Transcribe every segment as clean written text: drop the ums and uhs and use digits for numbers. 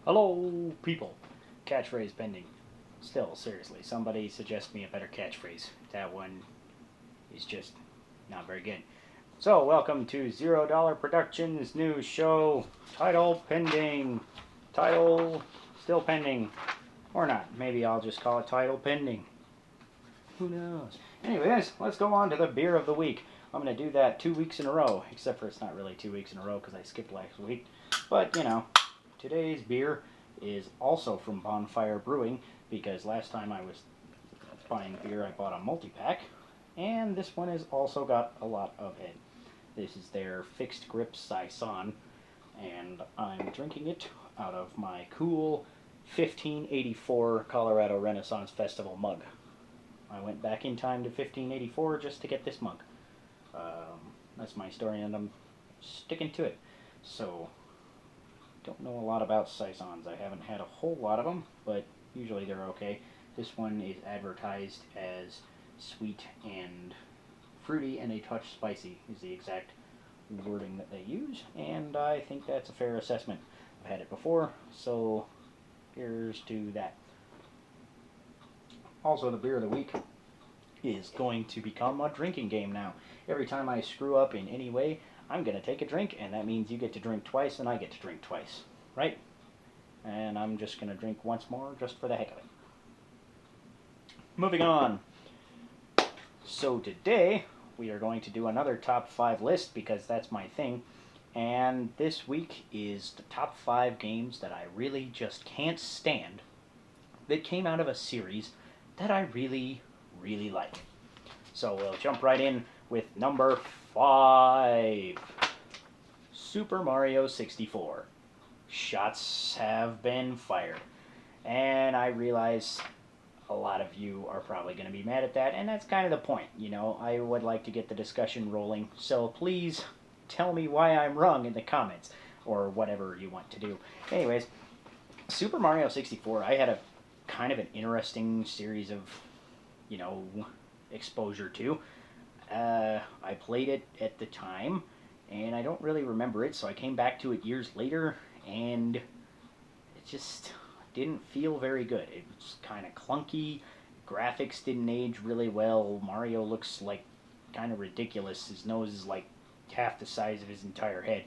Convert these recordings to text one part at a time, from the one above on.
Hello, people. Catchphrase pending. Still, seriously, somebody suggest me a better catchphrase. That one is just not very good. So, welcome to $0 Productions new show. Title pending. Title still pending. Or not. Maybe I'll just call it title pending. Who knows? Anyways, let's go on to the beer of the week. I'm going to do that 2 weeks in a row, except for it's not really 2 weeks in a row because I skipped last week. But, today's beer is also from Bonfire Brewing because last time I was buying beer I bought a multi-pack, and this one has also got a lot of it. This is their Fixed Grip Saison, and I'm drinking it out of my cool 1584 Colorado Renaissance Festival mug. I went back in time to 1584 just to get this mug. That's my story, and I'm sticking to it. So, don't know a lot about Saisons. I haven't had a whole lot of them, but usually they're okay. This one is advertised as sweet and fruity and a touch spicy is the exact wording that they use, and I think that's a fair assessment. I've had it before, so here's to that. Also, the beer of the week is going to become a drinking game now. Every time I screw up in any way, I'm going to take a drink, and that means you get to drink twice and I get to drink twice, right? And I'm just going to drink once more just for the heck of it. Moving on. So today, we are going to do another top 5 list because that's my thing. And this week is the top 5 games that I really just can't stand that came out of a series that I really, really like. So we'll jump right in with number 5. Super Mario 64. Shots have been fired. And I realize a lot of you are probably going to be mad at that, and that's kind of the point. I would like to get the discussion rolling, so please tell me why I'm wrong in the comments, or whatever you want to do. Anyways, Super Mario 64, I had a kind of an interesting series of, exposure to. I played it at the time, and I don't really remember it, so I came back to it years later, and it just didn't feel very good. It was kind of clunky, graphics didn't age really well, Mario looks like kind of ridiculous, his nose is like half the size of his entire head.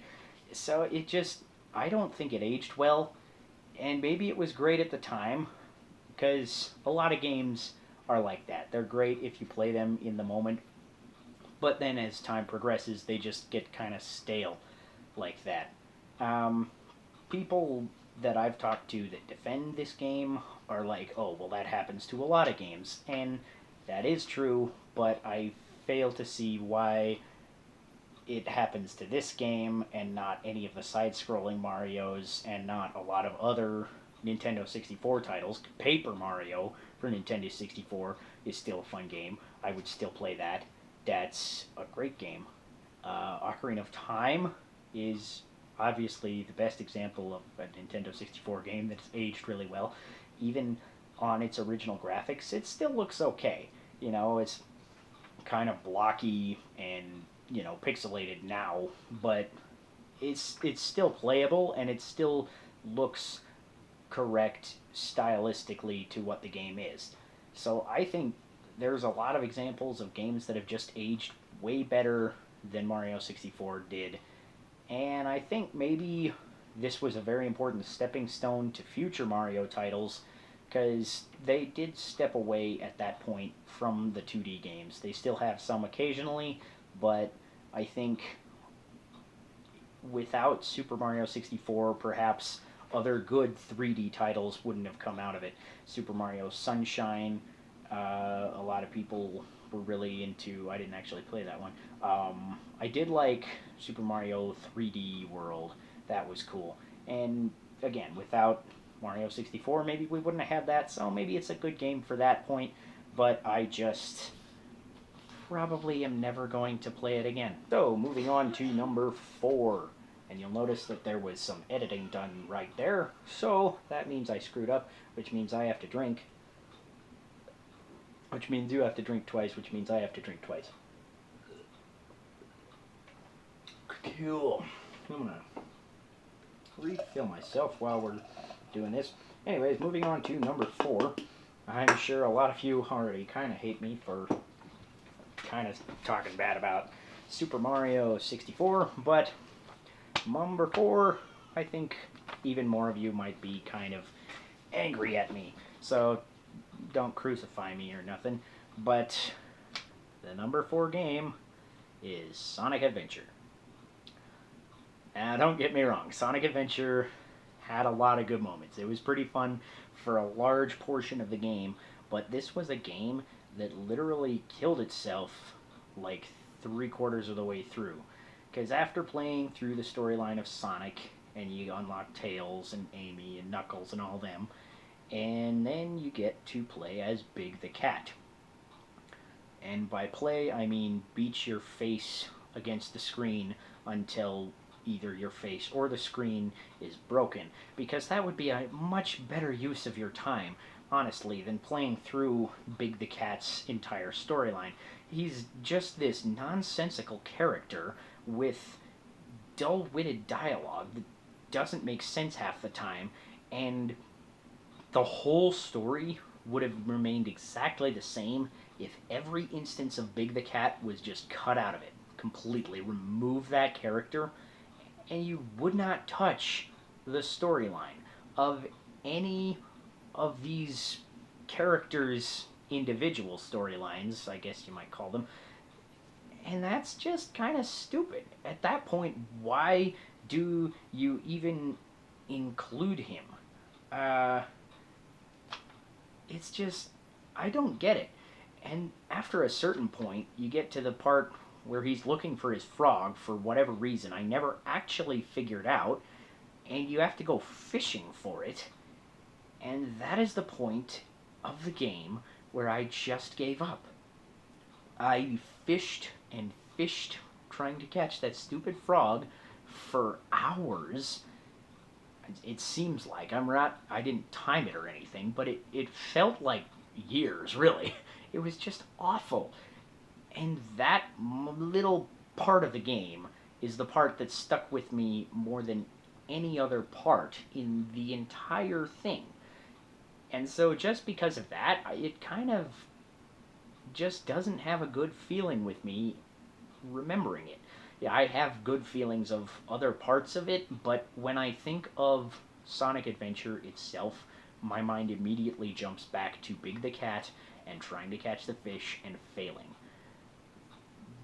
So I don't think it aged well, and maybe it was great at the time, because a lot of games are like that. They're great if you play them in the moment, but then as time progresses, they just get kind of stale like that. People that I've talked to that defend this game are like, oh, well, that happens to a lot of games, and that is true, but I fail to see why it happens to this game and not any of the side-scrolling Marios and not a lot of other Nintendo 64 titles. Paper Mario for Nintendo 64 is still a fun game. I would still play that. That's a great game. Ocarina of Time is obviously the best example of a Nintendo 64 game that's aged really well. Even on its original graphics, it still looks okay. It's kind of blocky and, pixelated now, but it's still playable, and it still looks correct stylistically to what the game is. So I think there's a lot of examples of games that have just aged way better than Mario 64 did, and I think maybe this was a very important stepping stone to future Mario titles, because they did step away at that point from the 2D games. They still have some occasionally, but I think without Super Mario 64, perhaps other good 3D titles wouldn't have come out of it. Super Mario Sunshine, a lot of people were really into. I didn't actually play that one. I did like Super Mario 3D World. That was cool. And again, without Mario 64, maybe we wouldn't have had that, so maybe it's a good game for that point, but I just probably am never going to play it again. So, moving on to number 4. And you'll notice that there was some editing done right there, so that means I screwed up, which means I have to drink. Which means you have to drink twice, which means I have to drink twice. Cool. I'm gonna refill myself while we're doing this. Anyways, moving on to number 4. I'm sure a lot of you already kind of hate me for kind of talking bad about Super Mario 64, but number 4, I think even more of you might be kind of angry at me. So don't crucify me or nothing. But the number 4 game is Sonic Adventure. Now, don't get me wrong, Sonic Adventure had a lot of good moments. It was pretty fun for a large portion of the game, but this was a game that literally killed itself like 3/4 of the way through. Because after playing through the storyline of Sonic, and you unlock Tails and Amy and Knuckles and all them, and then you get to play as Big the Cat. And by play, I mean beat your face against the screen until either your face or the screen is broken, because that would be a much better use of your time, honestly, than playing through Big the Cat's entire storyline. He's just this nonsensical character with dull-witted dialogue that doesn't make sense half the time, and the whole story would have remained exactly the same if every instance of Big the Cat was just cut out of it completely. Remove that character, and you would not touch the storyline of any of these characters' individual storylines, I guess you might call them. And that's just kind of stupid. At that point, why do you even include him? It's just, I don't get it. And after a certain point, you get to the part where he's looking for his frog for whatever reason I never actually figured out, and you have to go fishing for it, and that is the point of the game where I just gave up. I fished and fished trying to catch that stupid frog for hours. It seems like, I didn't time it or anything, but it felt like years, really. It was just awful. And that little part of the game is the part that stuck with me more than any other part in the entire thing. And so just because of that, it kind of just doesn't have a good feeling with me remembering it. Yeah, I have good feelings of other parts of it, but when I think of Sonic Adventure itself, my mind immediately jumps back to Big the Cat and trying to catch the fish and failing.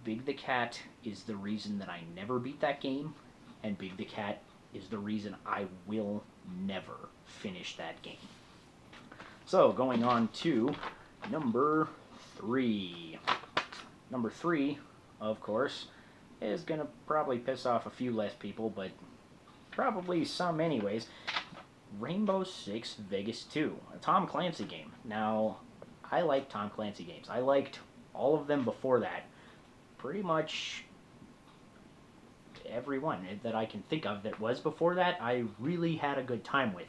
Big the Cat is the reason that I never beat that game, and Big the Cat is the reason I will never finish that game. So, going on to number 3. Number 3, of course, is going to probably piss off a few less people, but probably some anyways. Rainbow Six Vegas 2, a Tom Clancy game. Now, I like Tom Clancy games. I liked all of them before that. Pretty much every one that I can think of that was before that, I really had a good time with.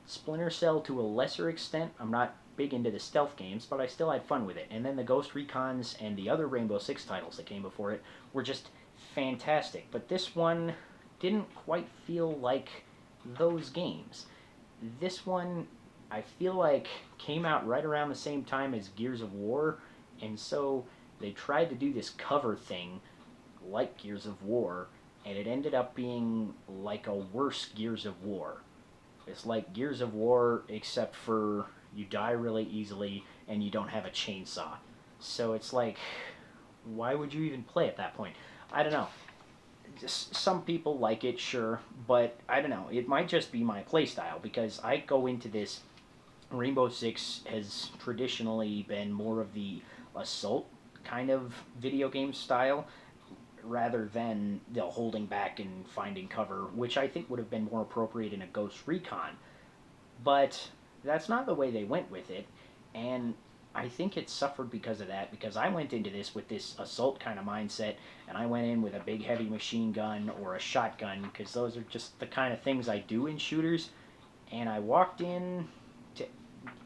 Splinter Cell to a lesser extent. I'm not big into the stealth games, but I still had fun with it. And then the Ghost Recons and the other Rainbow Six titles that came before it were just fantastic. But this one didn't quite feel like those games. This one, I feel like, came out right around the same time as Gears of War, and so they tried to do this cover thing like Gears of War, and it ended up being like a worse Gears of War. It's like Gears of War, except for you die really easily and you don't have a chainsaw. So it's like, why would you even play at that point? I don't know. Just, some people like it, sure, but I don't know. It might just be my playstyle, because I go into this. Rainbow Six has traditionally been more of the assault kind of video game style, rather than the holding back and finding cover, which I think would have been more appropriate in a Ghost Recon. But that's not the way they went with it, and I think it suffered because of that, because I went into this with this assault kind of mindset, and I went in with a big heavy machine gun or a shotgun, because those are just the kind of things I do in shooters, and I walked in to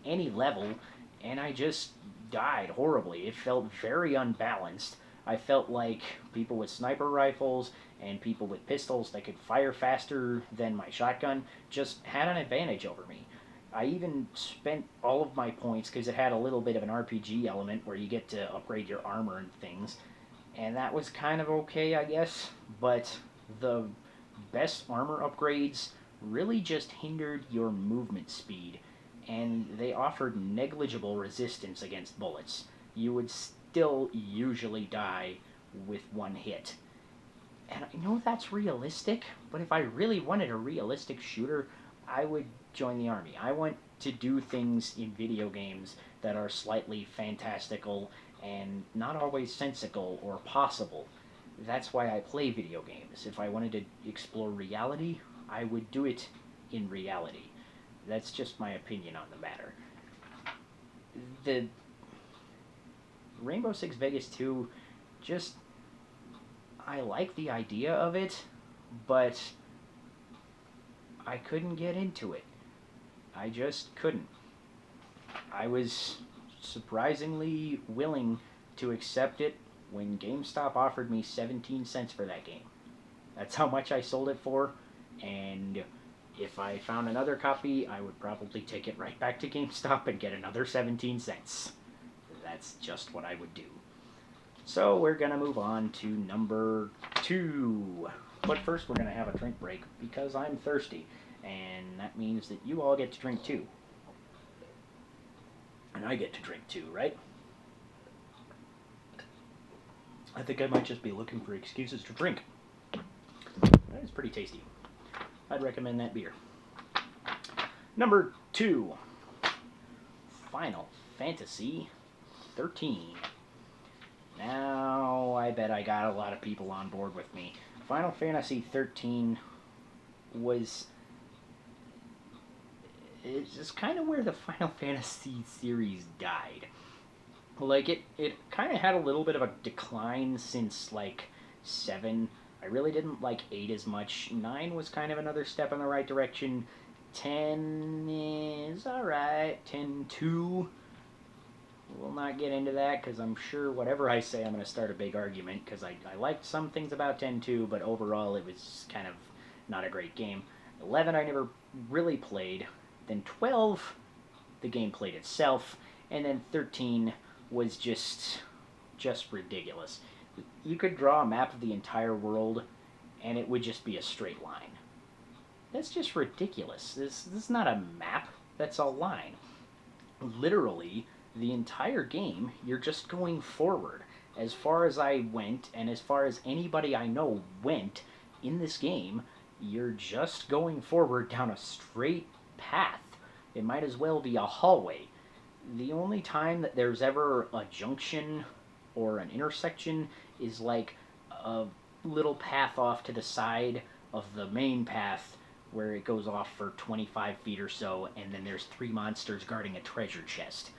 any level, and I just died horribly. It felt very unbalanced. I felt like people with sniper rifles and people with pistols that could fire faster than my shotgun just had an advantage over me. I even spent all of my points because it had a little bit of an RPG element where you get to upgrade your armor and things, and that was kind of okay, I guess, but the best armor upgrades really just hindered your movement speed, and they offered negligible resistance against bullets. You would still usually die with one hit. And I know that's realistic, but if I really wanted a realistic shooter, I would join the army. I want to do things in video games that are slightly fantastical and not always sensical or possible. That's why I play video games. If I wanted to explore reality, I would do it in reality. That's just my opinion on the matter. The Rainbow Six Vegas 2, just, I like the idea of it, but I couldn't get into it. I just couldn't. I was surprisingly willing to accept it when GameStop offered me 17 cents for that game. That's how much I sold it for, and if I found another copy, I would probably take it right back to GameStop and get another 17 cents. That's just what I would do. So we're going to move on to number 2. But first we're going to have a drink break because I'm thirsty, and that means that you all get to drink too. And I get to drink too, right? I think I might just be looking for excuses to drink. That is pretty tasty. I'd recommend that beer. Number 2, Final Fantasy 13. Now, I bet I got a lot of people on board with me. Final Fantasy 13 was... it's just kind of where the Final Fantasy series died. Like, it kind of had a little bit of a decline since, like, 7. I really didn't like 8 as much. 9 was kind of another step in the right direction. 10 is alright. 10-2. We'll not get into that, because I'm sure whatever I say, I'm going to start a big argument, because I liked some things about 10-2, but overall it was kind of not a great game. 11 I never really played. Then 12, the game played itself. And then 13 was just ridiculous. You could draw a map of the entire world, and it would just be a straight line. That's just ridiculous. This is not a map, that's a line. Literally, the entire game, you're just going forward. As far as I went, and as far as anybody I know went in this game, you're just going forward down a straight path. It might as well be a hallway. The only time that there's ever a junction or an intersection is like a little path off to the side of the main path where it goes off for 25 feet or so, and then there's 3 monsters guarding a treasure chest.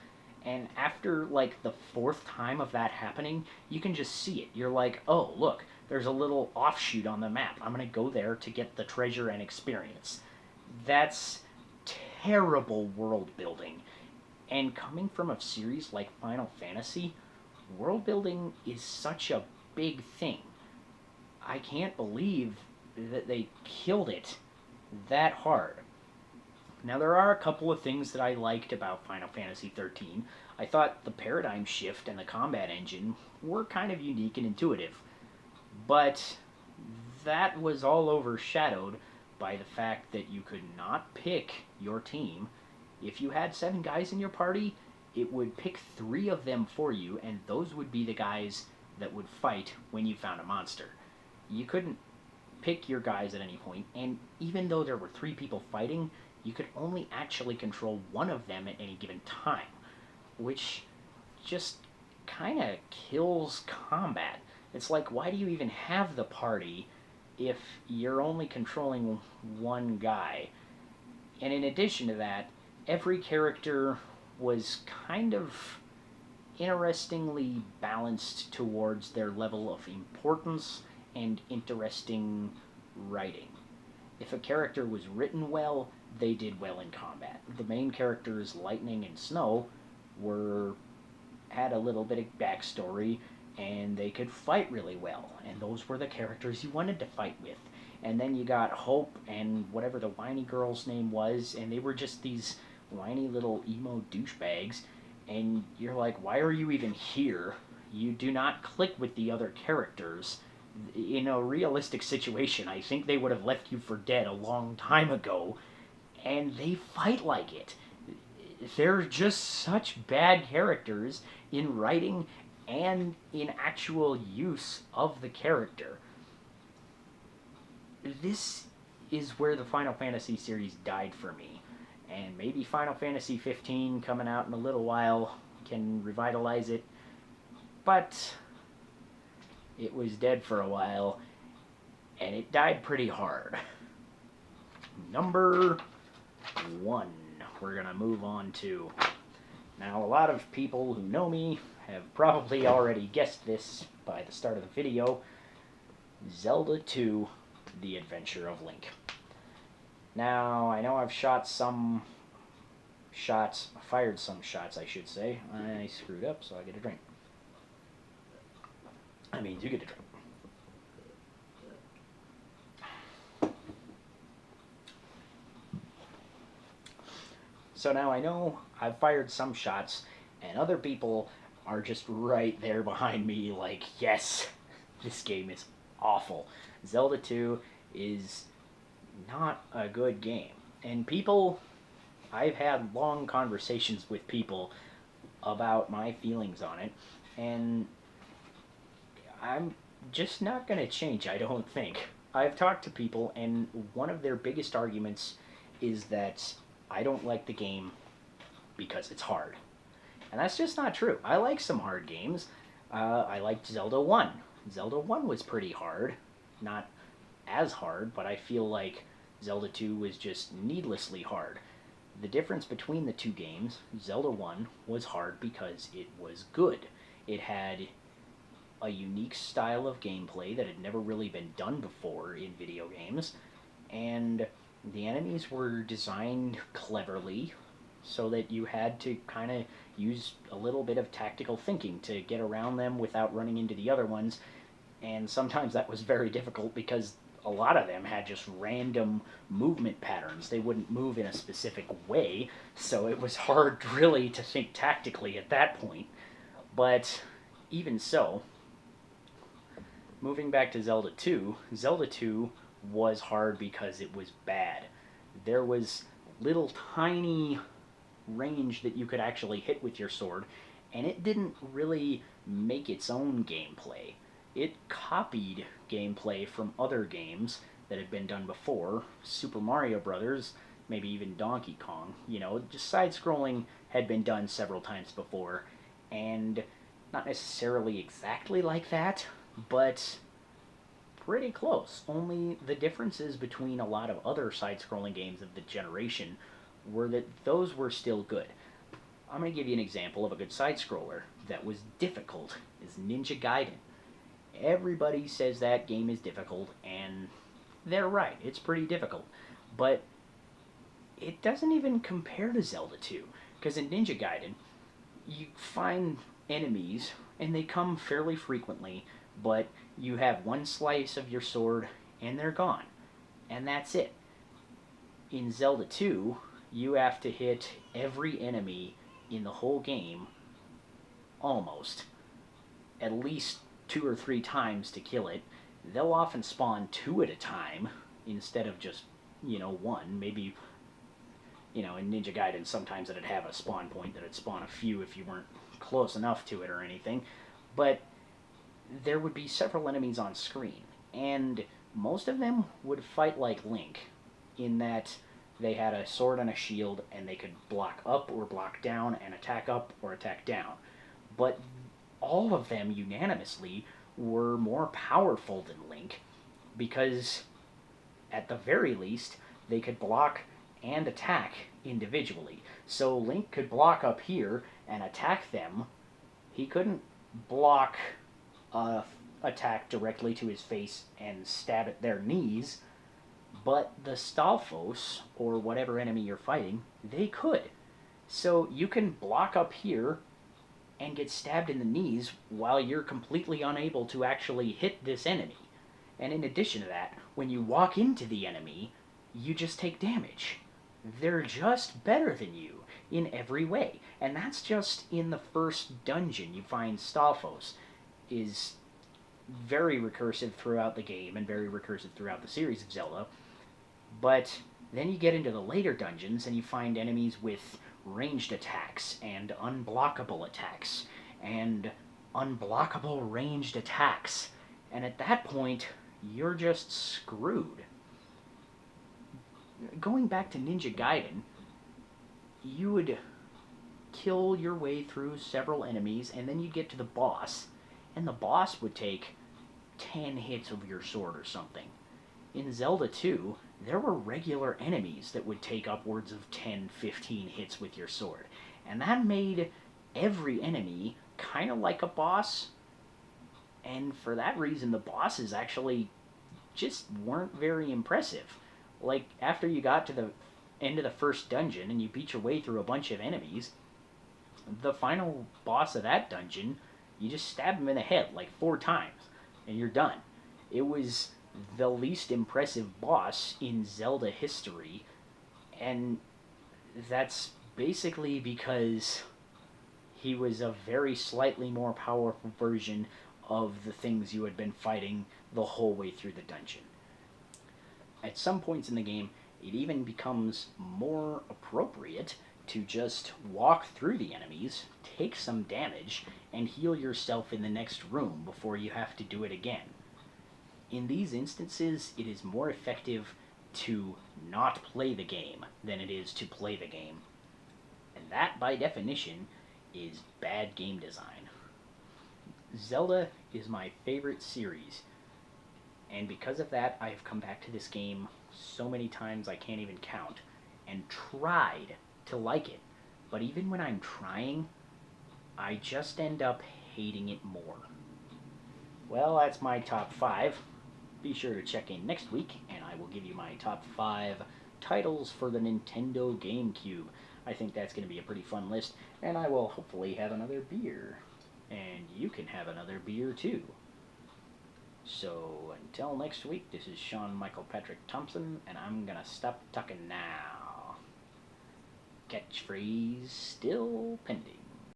And after, like, the 4th time of that happening, you can just see it. You're like, oh, look, there's a little offshoot on the map. I'm going to go there to get the treasure and experience. That's terrible world building. And coming from a series like Final Fantasy, world building is such a big thing. I can't believe that they killed it that hard. Now, there are a couple of things that I liked about Final Fantasy XIII. I thought the paradigm shift and the combat engine were kind of unique and intuitive. But that was all overshadowed by the fact that you could not pick your team. If you had 7 guys in your party, it would pick 3 of them for you, and those would be the guys that would fight when you found a monster. You couldn't pick your guys at any point, and even though there were 3 people fighting, you could only actually control one of them at any given time, which just kind of kills combat. It's like, why do you even have the party if you're only controlling one guy? And in addition to that, every character was kind of interestingly balanced towards their level of importance and interesting writing. If a character was written well, they did well in combat. The main characters, Lightning and Snow, had a little bit of backstory, and they could fight really well, and those were the characters you wanted to fight with. And then you got Hope and whatever the whiny girl's name was, and they were just these whiny little emo douchebags, and you're like, why are you even here? You do not click with the other characters. In a realistic situation, I think they would have left you for dead a long time ago, and they fight like it. They're just such bad characters in writing and in actual use of the character. This is where the Final Fantasy series died for me. And maybe Final Fantasy 15 coming out in a little while can revitalize it. But it was dead for a while, and it died pretty hard. Number 1, we're going to move on to. Now, a lot of people who know me have probably already guessed this by the start of the video. Zelda 2, The Adventure of Link. Now, I know I've fired some shots, I should say. I screwed up, so I get a drink. That means you get a drink. So now I know I've fired some shots, and other people are just right there behind me like, yes, this game is awful. Zelda 2 is not a good game. And I've had long conversations with people about my feelings on it, and I'm just not going to change, I don't think. I've talked to people, and one of their biggest arguments is that I don't like the game because it's hard. And that's just not true. I like some hard games. I liked Zelda 1. Zelda 1 was pretty hard. Not as hard, but I feel like Zelda 2 was just needlessly hard. The difference between the two games, Zelda 1 was hard because it was good. It had a unique style of gameplay that had never really been done before in video games, and the enemies were designed cleverly so that you had to kind of use a little bit of tactical thinking to get around them without running into the other ones, and sometimes that was very difficult because a lot of them had just random movement patterns. They wouldn't move in a specific way, so it was hard really to think tactically at that point. But even so, moving back to Zelda 2, Zelda 2 was hard because it was bad. There was little tiny range that you could actually hit with your sword, and it didn't really make its own gameplay. It copied gameplay from other games that had been done before. Super Mario Brothers, maybe even Donkey Kong. You know, just side-scrolling had been done several times before, and not necessarily exactly like that, but pretty close. Only the differences between a lot of other side-scrolling games of the generation were that those were still good. I'm going to give you an example of a good side-scroller that was difficult, is Ninja Gaiden. Everybody says that game is difficult, and they're right, it's pretty difficult. But it doesn't even compare to Zelda 2, because in Ninja Gaiden, you find enemies, and they come fairly frequently, but you have one slice of your sword, and they're gone. And that's it. In Zelda 2, you have to hit every enemy in the whole game, almost, at least 2 or 3 times to kill it. They'll often spawn 2 at a time, instead of just, 1. Maybe, in Ninja Gaiden, sometimes it'd have a spawn point that'd spawn a few if you weren't close enough to it or anything. But there would be several enemies on screen, and most of them would fight like Link, in that they had a sword and a shield, and they could block up or block down, and attack up or attack down. But all of them unanimously were more powerful than Link, because at the very least they could block and attack individually. So Link could block up here and attack them. He couldn't block attack directly to his face and stab at their knees, but the Stalfos, or whatever enemy you're fighting, they could. So you can block up here and get stabbed in the knees while you're completely unable to actually hit this enemy. And in addition to that, when you walk into the enemy, you just take damage. They're just better than you in every way. And that's just in the first dungeon. You find Stalfos is very recursive throughout the game and very recursive throughout the series of Zelda. But then you get into the later dungeons and you find enemies with ranged attacks and unblockable attacks and unblockable ranged attacks. And at that point, you're just screwed. Going back to Ninja Gaiden, you would kill your way through several enemies, and then you'd get to the boss, and the boss would take 10 hits of your sword or something. In Zelda 2, there were regular enemies that would take upwards of 10, 15 hits with your sword, and that made every enemy kind of like a boss, and for that reason the bosses actually just weren't very impressive. Like, after you got to the end of the first dungeon and you beat your way through a bunch of enemies, the final boss of that dungeon, you just stab him in the head like 4 times, and you're done. It was the least impressive boss in Zelda history, and that's basically because he was a very slightly more powerful version of the things you had been fighting the whole way through the dungeon. At some points in the game, it even becomes more appropriate to just walk through the enemies, take some damage, and heal yourself in the next room before you have to do it again. In these instances, it is more effective to not play the game than it is to play the game. And that, by definition, is bad game design. Zelda is my favorite series, and because of that, I have come back to this game so many times I can't even count, and tried to like it. But even when I'm trying, I just end up hating it more. Well, that's my top 5. Be sure to check in next week, and I will give you my top 5 titles for the Nintendo GameCube. I think that's going to be a pretty fun list, and I will hopefully have another beer. And you can have another beer too. So, until next week, this is Sean Michael Patrick Thompson, and I'm gonna stop talking now. Catchphrase still pending.